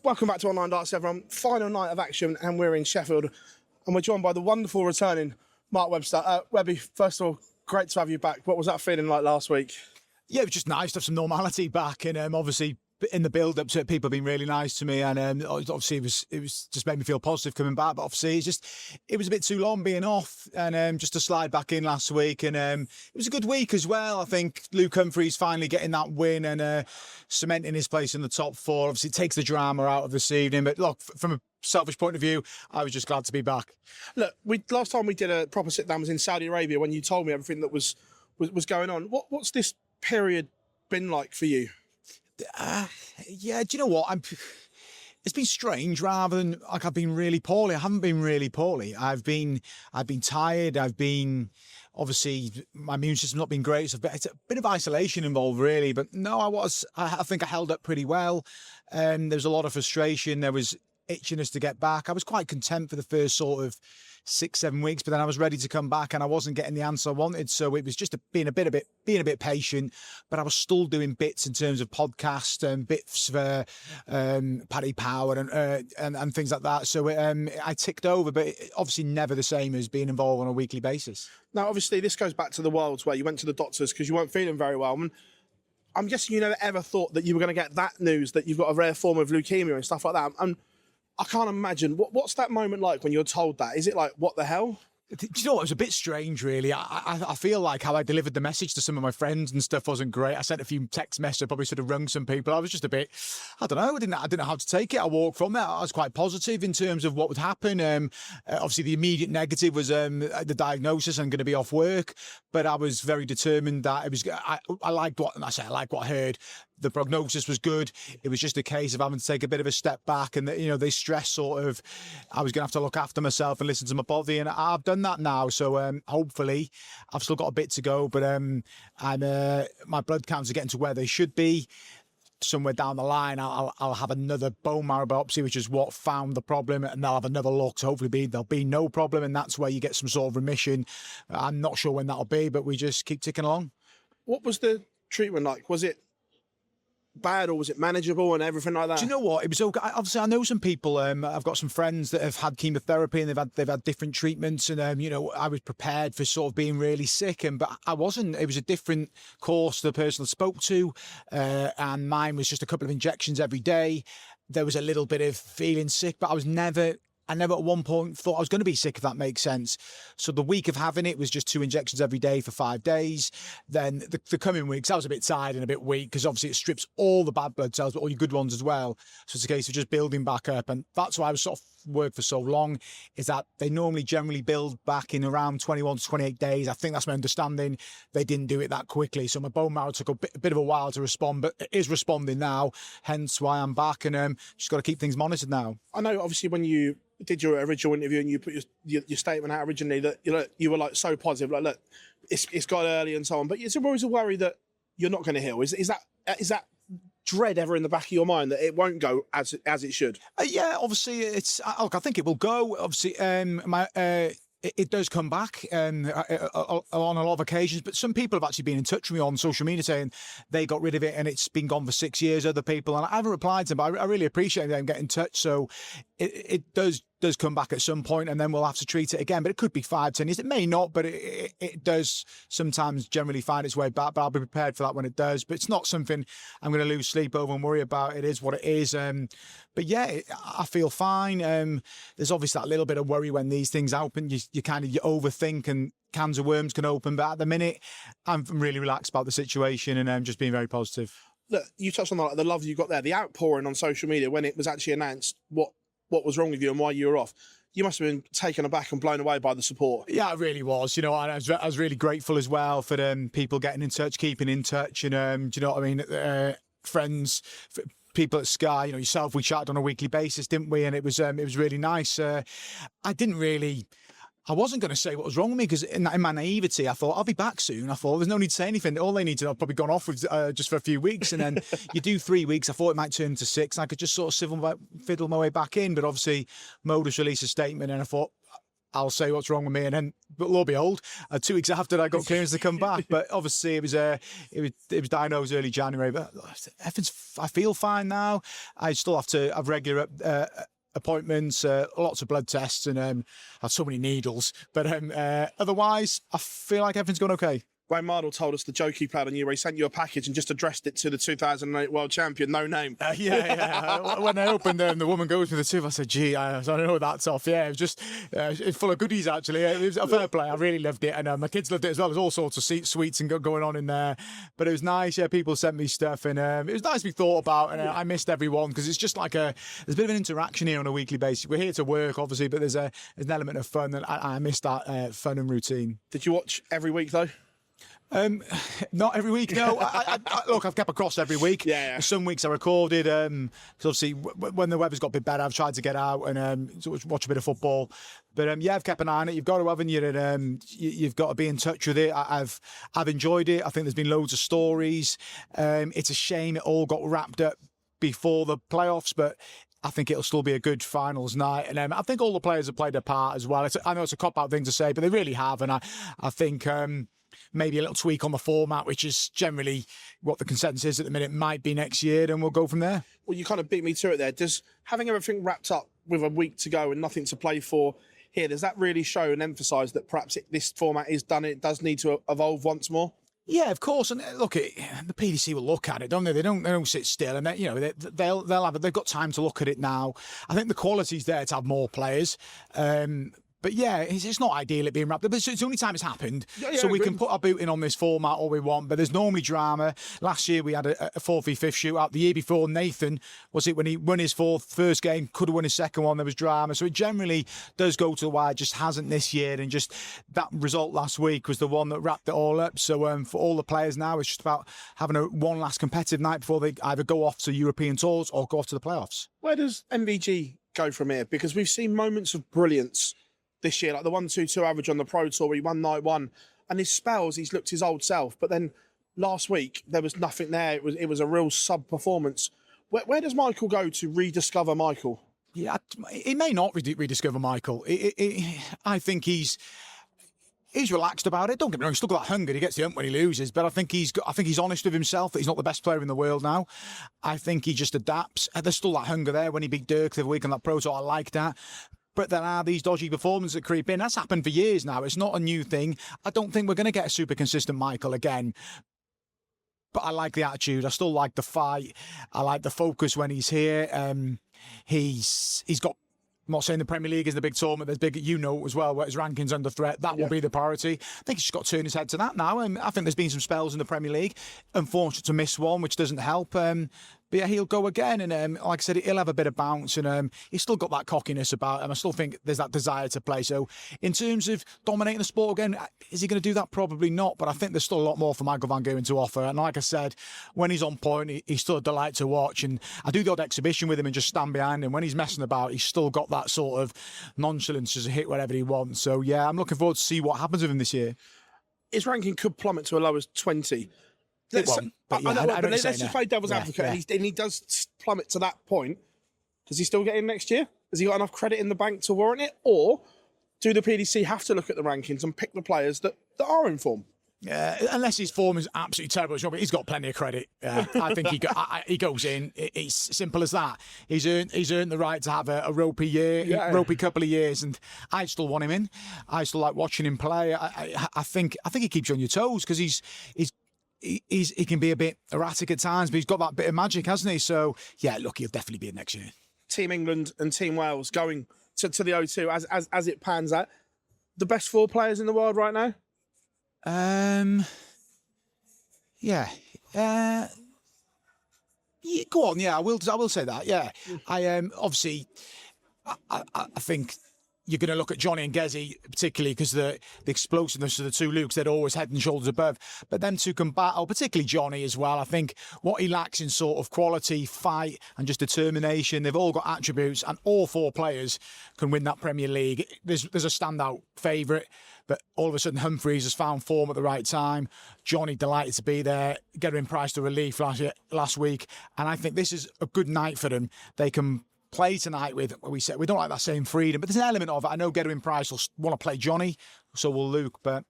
Welcome back to Online Darts, everyone. Final night of action, and we're in Sheffield, and we're joined by the wonderful returning Mark Webster. Webby, first of all, great to have you back. What was that feeling like last week? Yeah, it was just nice to have some normality back, and obviously in the build-up to it, people have been really nice to me, and obviously it was just made me feel positive coming back. But obviously it was a bit too long being off, and just to slide back in last week, and it was a good week as well. I think Luke Humphries finally getting that win and cementing his place in the top four. Obviously, it takes the drama out of this evening. But look, from a selfish point of view, I was just glad to be back. Look, last time we did a proper sit-down was in Saudi Arabia when you told me everything that was going on. What's this period been like for you? Yeah, do you know what? It's been strange rather than like I've been really poorly. I haven't been really poorly. I've been tired. Obviously my immune system's not been great. So it's a bit of isolation involved really, but no, I think I held up pretty well. There was a lot of frustration. There was itchiness to get back. I was quite content for the first sort of 6-7 weeks, but then I was ready to come back and I wasn't getting the answer I wanted. So it was just being a bit patient, but I was still doing bits in terms of podcast and bits for Paddy Power and things like that. So I ticked over, but obviously never the same as being involved on a weekly basis. Now, obviously this goes back to the Worlds where you went to the doctors because you weren't feeling very well. And I'm guessing you never ever thought that you were going to get that news that you've got a rare form of leukemia and stuff like that. And I can't imagine. What's that moment like when you're told that? Is it like, what the hell? Do you know what? It was a bit strange, really. I feel like how I delivered the message to some of my friends and stuff wasn't great. I sent a few text messages. I probably should have rung some people. I was just a bit, I don't know. I didn't know how to take it. I walked from there. I was quite positive in terms of what would happen. Obviously, the immediate negative was the diagnosis. I'm going to be off work, but I was very determined that it was. I liked what I liked what I heard. The prognosis was good. It was just a case of having to take a bit of a step back, and they stress sort of. I was going to have to look after myself and listen to my body, and I've done that now. So hopefully, I've still got a bit to go, but my blood counts are getting to where they should be. Somewhere down the line, I'll have another bone marrow biopsy, which is what found the problem, and they'll have another look. So hopefully there'll be no problem, and that's where you get some sort of remission. I'm not sure when that'll be, but we just keep ticking along. What was the treatment like? Was it bad or was it manageable and everything like that? Do you know what? It was okay. Obviously, I know some people. I've got some friends that have had chemotherapy and they've had different treatments, and I was prepared for sort of being really sick, but I wasn't. It was a different course to the person I spoke to, and mine was just a couple of injections every day. There was a little bit of feeling sick, but I never at one point thought I was going to be sick, if that makes sense. So the week of having it was just 2 injections every day for 5 days. Then the coming weeks, I was a bit tired and a bit weak because obviously it strips all the bad blood cells, but all your good ones as well. So it's a case of just building back up. And that's why I was sort of worked for so long, is that they normally generally build back in around 21 to 28 days. I think that's my understanding. They didn't do it that quickly. So my bone marrow took a bit of a while to respond, but it is responding now, hence why I'm back, and just got to keep things monitored now. I know obviously when you did your original interview and you put your statement out originally that you were like so positive, like, look, it's got early and so on, but is there always a worry that you're not going to heal? Is that dread ever in the back of your mind that it won't go as it should? Yeah, obviously it's. Look, I think it will go. Obviously, it does come back on a lot of occasions, but some people have actually been in touch with me on social media saying they got rid of it and it's been gone for 6 years. Other people, and I haven't replied to them, but I really appreciate them getting in touch. So it does come back at some point, and then we'll have to treat it again. But it could be 5-10 years. It may not, but it does sometimes generally find its way back. But I'll be prepared for that when it does. But it's not something I'm going to lose sleep over and worry about. It is what it is. But yeah, I feel fine. There's obviously that little bit of worry when these things open. You overthink, and cans of worms can open. But at the minute, I'm really relaxed about the situation, and I'm just being very positive. Look, you touched on the love you got there, the outpouring on social media when it was actually announced what was wrong with you and why you were off. You must have been taken aback and blown away by the support. Yeah, it really was. And I was really grateful as well for people getting in touch, keeping in touch, and do you know what I mean? Friends, people at Sky, yourself, we chatted on a weekly basis, didn't we? And it was really nice. I wasn't going to say what was wrong with me because in my naivety, I thought, I'll be back soon. I thought, there's no need to say anything. All they need to know, I've probably gone off with just for a few weeks. And then you do 3 weeks. I thought it might turn into 6. And I could just sort of fiddle my way back in. But obviously, Modus released a statement and I thought, I'll say what's wrong with me, and then, but lo and behold, 2 weeks after I got clearance to come back. But obviously it was diagnosed early January. But I feel fine now. I still have to have regular appointments, lots of blood tests, and have so many needles. But otherwise, I feel like everything's going okay. Wayne Mardle told us the joke he played on you where he sent you a package and just addressed it to the 2008 world champion, no name. Yeah. When I opened the woman goes with the tube, I said, gee, I don't know that's off. Yeah, it was just it's full of goodies, actually. It was a fair play. I really loved it. And my kids loved it as well. There's all sorts of sweets and going on in there. But it was nice. Yeah, people sent me stuff. And it was nice to be thought about. And I missed everyone because it's just like there's a bit of an interaction here on a weekly basis. We're here to work, obviously, but there's an element of fun. And I missed that fun and routine. Did you watch every week, though? Not every week, no. Look, I've kept across every week. Yeah. Some weeks I recorded. Because obviously, when the weather's got a bit better, I've tried to get out and watch a bit of football. But yeah, I've kept an eye on it. You've got to, haven't you? And you've got to be in touch with it. I've enjoyed it. I think there's been loads of stories. It's a shame it all got wrapped up before the playoffs, but I think it'll still be a good finals night. And I think all the players have played their part as well. I know it's a cop-out thing to say, but they really have. And I think maybe a little tweak on the format, which is generally what the consensus is at the minute, might be next year, and we'll go from there. Well, you kind of beat me to it there. Does having everything wrapped up with a week to go and nothing to play for here, does that really show and emphasise that perhaps this format is done, it does need to evolve once more? Yeah, of course. And look, the PDC will look at it, don't they? They don't sit still, and they've got time to look at it now. I think the quality's there to have more players. But yeah, it's not ideal it being wrapped up. But it's the only time it's happened. Yeah, so we can put our boot in on this format all we want. But there's normally drama. Last year we had a 4v5 shootout. The year before, Nathan, was it when he won his first game, could have won his second one, there was drama. So it generally does go to the wire, just hasn't this year. And just that result last week was the one that wrapped it all up. So for all the players now, it's just about having one last competitive night before they either go off to European tours or go off to the playoffs. Where does MVG go from here? Because we've seen moments of brilliance this year, like the 1-2-2 average on the Pro Tour where he won night one, and his spells he's looked his old self, but then last week there was nothing there. It was a real sub performance. Where does Michael go to rediscover Michael? Yeah, he may not rediscover Michael. I think he's relaxed about it. Don't get me wrong, he's still got that hunger. He gets the hump when he loses, but I think he's honest with himself that he's not the best player in the world now. I think he just adapts. There's still that hunger there when he beat Dirk the other week on that Pro Tour. I like that. But there are these dodgy performances that creep in. That's happened for years now. It's not a new thing. I don't think we're going to get a super consistent Michael again. But I like the attitude. I still like the fight. I like the focus when he's here. He's got, I'm not saying the Premier League is the big tournament. There's big, as well, where his ranking's under threat. That will be the priority. I think he's just got to turn his head to that now. I think there's been some spells in the Premier League. Unfortunate to miss one, which doesn't help. But yeah, he'll go again. And like I said, he'll have a bit of bounce. And he's still got that cockiness about him. I still think there's that desire to play. So in terms of dominating the sport again, is he going to do that? Probably not. But I think there's still a lot more for Michael van Gerwen to offer. And like I said, when he's on point, he's still a delight to watch. And I do the odd exhibition with him and just stand behind him. When he's messing about, he's still got that sort of nonchalance to hit whatever he wants. So yeah, I'm looking forward to see what happens with him this year. His ranking could plummet to as low as 20. Let's just play devil's advocate, and he does plummet to that point. Does he still get in next year? Has he got enough credit in the bank to warrant it? Or do the PDC have to look at the rankings and pick the players that are in form? Unless his form is absolutely terrible, he's got plenty of credit. I think he goes in. It's simple as that. He's earned the right to have a ropey year, ropey couple of years, and I still want him in. I still like watching him play. I think he keeps you on your toes because he can be a bit erratic at times, but he's got that bit of magic, hasn't he? So yeah, look, he'll definitely be in next year. Team England and Team Wales going to the O2 as it pans out. The best 4 players in the world right now. Yeah, go on. Yeah, I will say that. Yeah, I obviously, I think you're going to look at Johnny and Gezi, particularly because the explosiveness of the two Lukes, they're always head and shoulders above. But them two can battle, particularly Johnny as well. I think what he lacks in sort of quality, fight, and just determination, they've all got attributes, and all 4 players can win that Premier League. There's a standout favourite, but all of a sudden Humphreys has found form at the right time. Johnny delighted to be there, get him priced to relief last week, and I think this is a good night for them. They can play tonight with, we said we don't like that same freedom, but there's an element of it. I know Gedwin Price will want to play Johnny, so will Luke, but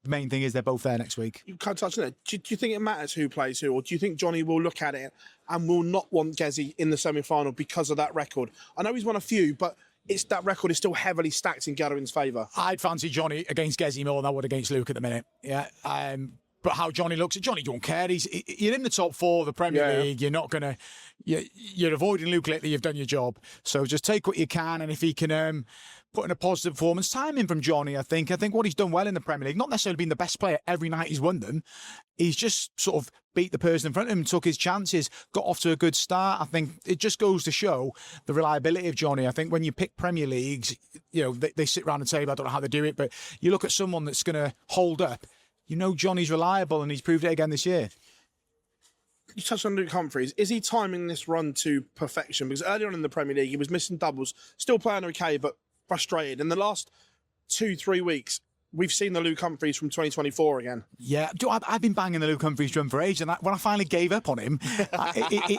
the main thing is they're both there next week. You can't touch on it. Do you think it matters who plays who, or do you think Johnny will look at it and will not want Gezi in the semi-final because of that record? I know he's won a few, but that record is still heavily stacked in Gedwin's favour. I'd fancy Johnny against Gezi more than I would against Luke at the minute. Yeah. But how Johnny looks, Johnny don't care. You're in the top 4 of the Premier League. You're not going to... You're avoiding Luke lately. You've done your job. So just take what you can, and if he can put in a positive performance, timing from Johnny, I think what he's done well in the Premier League, not necessarily being the best player every night he's won them, he's just sort of beat the person in front of him, took his chances, got off to a good start. I think it just goes to show the reliability of Johnny. I think when you pick Premier Leagues, they sit around and say, I don't know how they do it, but you look at someone that's going to hold up, Johnny's reliable, and he's proved it again this year. You touched on Luke Humphries. Is he timing this run to perfection? Because earlier on in the Premier League, he was missing doubles, still playing okay, but frustrated. In the last 2-3 weeks, we've seen the Luke Humphries from 2024 again. Yeah, I've been banging the Luke Humphries drum for ages, and when I finally gave up on him,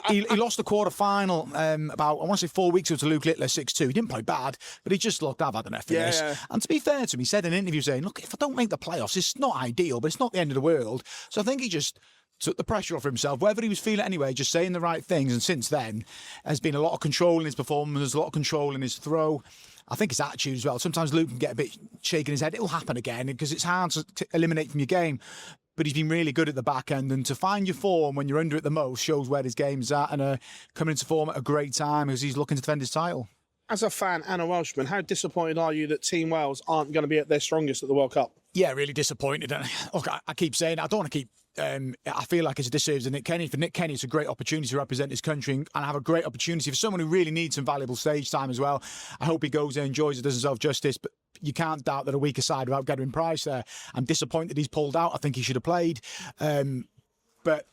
he lost the quarter-final about, I want to say 4 weeks ago to Luke Littler 6-2. He didn't play bad, but he just looked, I've had enough of this. Yeah. And to be fair to him, he said in an interview saying, look, if I don't make the playoffs, it's not ideal, but it's not the end of the world. So I think he just took the pressure off himself, whether he was feeling it anyway, just saying the right things. And since then, there's been a lot of control in his performance, a lot of control in his throw. I think his attitude as well. Sometimes Luke can get a bit shaking his head. It'll happen again because it's hard to eliminate from your game. But he's been really good at the back end. And to find your form when you're under it the most shows where his game's at. And coming into form at a great time as he's looking to defend his title. As a fan and a Welshman, how disappointed are you that Team Wales aren't going to be at their strongest at the World Cup? Yeah, really disappointed. And look, I keep saying, I don't want to keep... I feel like it's a disservice to Nick Kenny. For Nick Kenny, it's a great opportunity to represent his country and have a great opportunity for someone who really needs some valuable stage time as well. I hope he goes there, enjoys it, does himself justice. But you can't doubt that a weaker side without Gedwin Price there. I'm disappointed he's pulled out. I think he should have played. But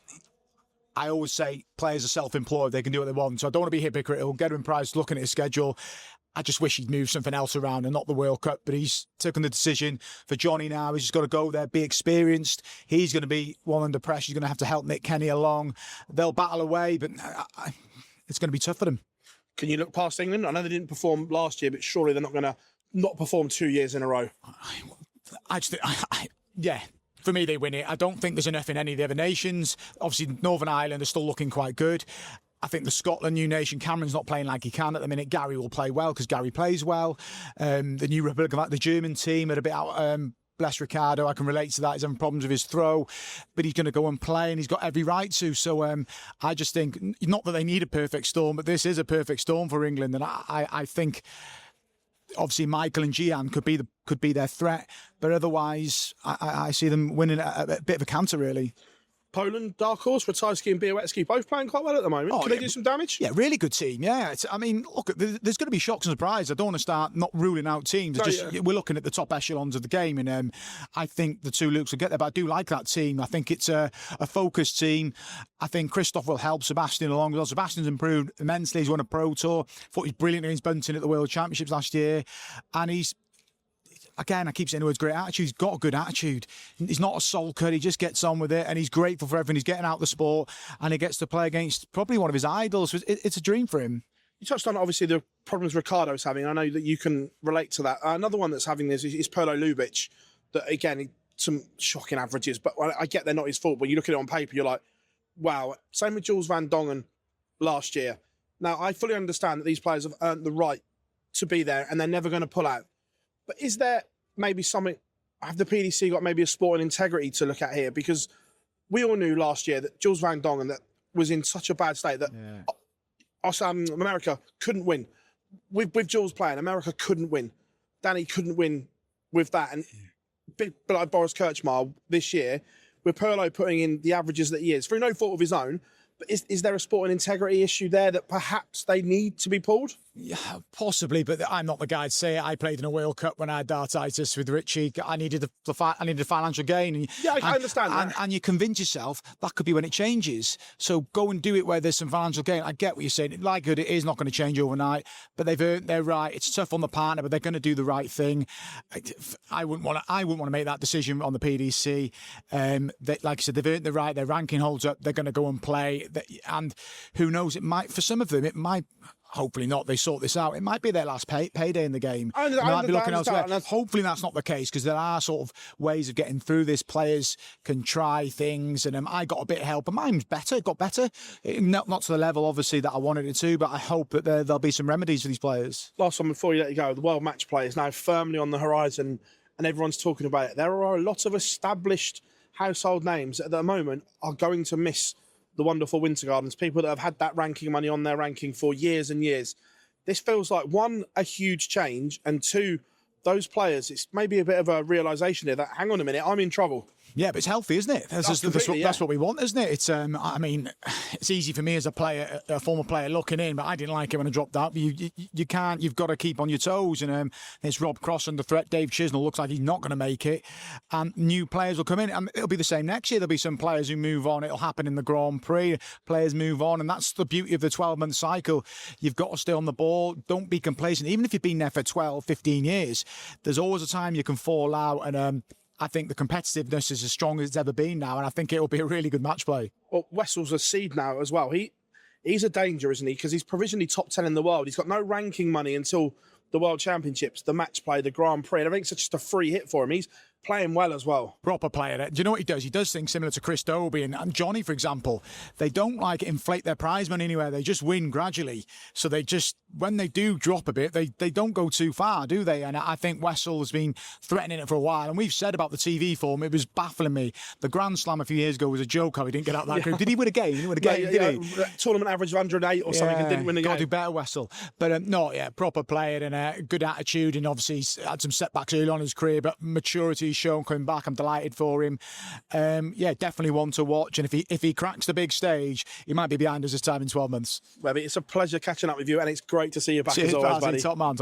I always say players are self-employed. They can do what they want. So I don't want to be hypocritical. Gedwin Price looking at his schedule. I just wish he'd moved something else around and not the World Cup, but he's taken the decision for Johnny now. He's just got to go there, be experienced. He's going to be one under pressure. He's going to have to help Nick Kenny along. They'll battle away, but it's going to be tough for them. Can you look past England? I know they didn't perform last year, but surely they're not going to not perform 2 years in a row. Yeah. For me, they win it. I don't think there's enough in any of the other nations. Obviously, Northern Ireland are still looking quite good. I think the Scotland new nation, Cameron's not playing like he can at the minute. Gary will play well because Gary plays well. The new Republic, the German team, are a bit out. Bless Ricardo, I can relate to that. He's having problems with his throw, but he's going to go and play, and he's got every right to. So I just think, not that they need a perfect storm, but this is a perfect storm for England, and I think obviously Michael and Gian could be their threat, but otherwise I see them winning a bit of a canter really. Poland, dark horse, Ratajski and Białecki, both playing quite well at the moment. Can they do some damage? Yeah, really good team. Yeah, look, there's going to be shocks and surprises. I don't want to start not ruling out teams. We're looking at the top echelons of the game, and I think the two Lukes will get there. But I do like that team. I think it's a focused team. I think Christoph will help Sebastian along. Well, Sebastian's improved immensely. He's won a Pro Tour. Thought he's brilliant against Bunting at the World Championships last year, and he's. Again, I keep saying the words great attitude. He's got a good attitude. He's not a sulker. He just gets on with it, and he's grateful for everything. He's getting out the sport, and he gets to play against probably one of his idols. It's a dream for him. You touched on, obviously, the problems Ricardo's having. I know that you can relate to that. Another one that's having this is Perlo Ljubic. That, again, some shocking averages, but I get they're not his fault. But you look at it on paper, you're like, wow. Same with Jules van Dongen last year. Now, I fully understand that these players have earned the right to be there, and they're never going to pull out. But is there maybe something, have the PDC got maybe a sporting integrity to look at here? Because we all knew last year that Jules van Dongen that was in such a bad state that America couldn't win. With Jules playing, America couldn't win. Danny couldn't win with that. And bit like Boris Kirchmar this year, with Perlo putting in the averages that he is, through no fault of his own, but is there a sporting integrity issue there that perhaps they need to be pulled? Yeah, possibly, but I'm not the guy to say it. I played in a World Cup when I had dartitis with Richie. I needed the financial gain. I understand that. And you convince yourself that could be when it changes. So go and do it where there's some financial gain. I get what you're saying. Like it is not going to change overnight, but they've earned their right. It's tough on the partner, but they're going to do the right thing. I wouldn't want to make that decision on the PDC. Like I said, they've earned the right. Their ranking holds up. They're going to go and play. And who knows? It might, for some of them, it might hopefully not, they sort this out. It might be their last payday in the game. I They might be looking elsewhere. understand. Hopefully that's not the case, because there are sort of ways of getting through this. Players can try things, and I got a bit of help, and mine got better. Not to the level, obviously, that I wanted it to, but I hope that there'll be some remedies for these players. Last one before you let you go, the World Match Play is now firmly on the horizon, and everyone's talking about it. There are a lot of established household names that at the moment are going to miss the wonderful Winter Gardens, people that have had that ranking money on their ranking for years and years. This feels like, one, a huge change, and two, those players, it's maybe a bit of a realisation here that, hang on a minute, I'm in trouble. Yeah, but it's healthy, isn't it? That's what we want, isn't it? It's I mean, it's easy for me as a player, a former player, looking in, but I didn't like it when I dropped out. You can't. You've got to keep on your toes. And it's Rob Cross under threat. Dave Chisnell looks like he's not going to make it. And new players will come in. And it'll be the same next year. There'll be some players who move on. It'll happen in the Grand Prix. Players move on, and that's the beauty of the 12-month cycle. You've got to stay on the ball. Don't be complacent. Even if you've been there for 12, 15 years, there's always a time you can fall out. And I think the competitiveness is as strong as it's ever been now, and I think it'll be a really good match play. Well, Wessel's a seed now as well. He's a danger, isn't he? Because he's provisionally top 10 in the world. He's got no ranking money until the World Championships, the match play, the Grand Prix. And everything's just a free hit for him. He's playing well as well. Proper player. Do you know what he does? He does things similar to Chris Dobie and Johnny, for example. They don't like inflate their prize money anywhere. They just win gradually. So they just, when they do drop a bit, they don't go too far, do they? And I think Wessel has been threatening it for a while. And we've said about the TV form, it was baffling me. The Grand Slam a few years ago was a joke how he didn't get out that group. Did he win a game? He didn't win a game, did he? Tournament average of 108 or something and didn't win a game. Got to do better, Wessel. But proper player and a good attitude. And obviously he's had some setbacks early on in his career, but maturity he's shown coming back. I'm delighted for him. Definitely one to watch. And if he cracks the big stage, he might be behind us this time in 12 months. Webby, it's a pleasure catching up with you, and it's great to see you back as always, buddy. Top man.